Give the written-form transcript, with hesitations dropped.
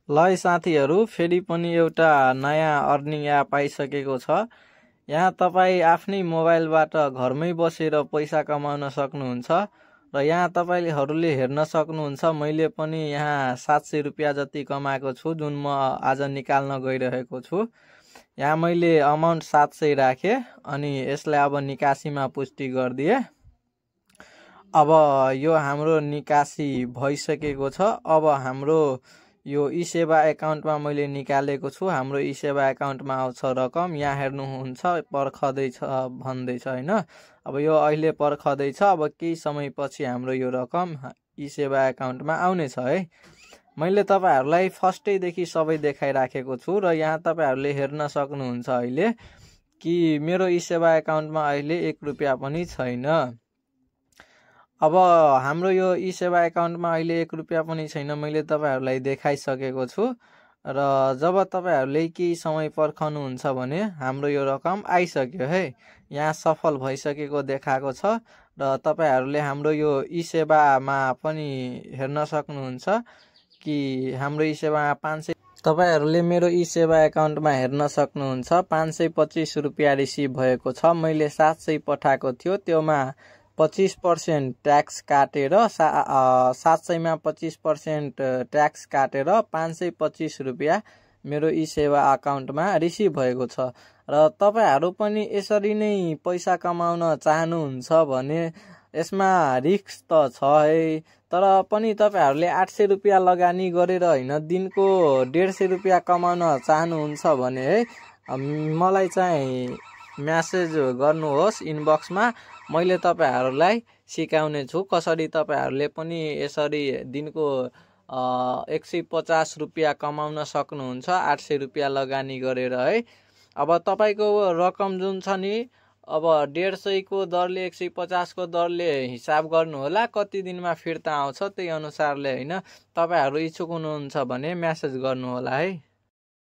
ल है साथीहरू, फेरि पनि एउटा नयाँ अर्निङ एप आइसकेको छ। यहाँ तपाईँ आफ्नै मोबाइलबाट घरमै बसेर पैसा कमाउन सक्नुहुन्छ र यहाँ तपाईँहरूले हेर्न सक्नुहुन्छ मैले पनि यहाँ 700 रुपियाँ जति कमाएको छु, जुन म आज निकाल्न गइरहेको छु। यहाँ मैले अमाउन्ट 700 राखेँ अनि यसलाई अब निकासीमा पुष्टि गरिदिएँ। अब यो हाम्रो निकासी भइसकेको छ। अब हाम्रो यो ई सेवा एकाउन्टमा मैले निकालेको छु। हाम्रो ई सेवा एकाउन्टमा आउँछ रकम, यहाँ हेर्नुहुन्छ पर्खदैछ भन्दैछ हैन। अब यो अहिले पर्खदैछ। अब केही समयपछि हाम्रो यो रकम ई सेवा एकाउन्टमा आउनेछ है। मैले तपाईहरुलाई फर्स्टैदेखि सबै देखाइराखेको छु र यहाँ तपाईहरुले हेर्न सक्नुहुन्छ अहिले कि मेरो ई सेवा एकाउन्टमा अहिले 1 रुपियाँ पनि छैन। अब हाम्रो यो ई सेवा एकाउन्टमा अहिले 1 रुपियाँ पनि छैन, मैले तपाईहरुलाई देखाइसकेको छु। र जब तपाईहरुले केही समय पर्खनुहुन्छ भने हाम्रो यो रकम आइसक्यो है। यहाँ सफल भइसकेको देखाएको छ र तपाईहरुले हाम्रो यो ई सेवामा पनि हेर्न सक्नुहुन्छ कि हाम्रो ई सेवामा 500 तपाईहरुले मेरो ई सेवा एकाउन्टमा हेर्न सक्नुहुन्छ 525 रुपियाँ रिसिभ भएको छ। मैले 700 पठाएको थियो, त्योमा 25% ट्याक्स काटेर 700 मा 25% ट्याक्स काटेर 525 रुपियाँ मेरो ई सेवा अकाउन्टमा रिसिभ भएको छ। र तपाईहरु पनि यसरी नै पैसा कमाउन चाहनुहुन्छ भने यसमा रिस्क त छ है, तर पनि तपाईहरुले 800 रुपियाँ लगानी गरेर हैन दिनको 150 रुपियाँ कमाउन चाहनुहुन्छ भने है मलाई चाहिँ म्यासेज गर्नुहोस् इनबक्समा। मैले तपाईहरुलाई सिकाउने छु कसरी तपाईहरुले पनि यसरी दिनको 150 रुपियाँ कमाउन सक्नुहुन्छ 800 रुपियाँ लगानी गरेर है। अब तपाईको रकम जुन छ नि, अब 150 को दरले 150 को दरले हिसाब गर्नु होला, कति दिनमा फिर्ता आउँछ त्यही अनुसारले हैन। तपाईहरु इच्छुक हुनुहुन्छ भने म्यासेज गर्नु होला है।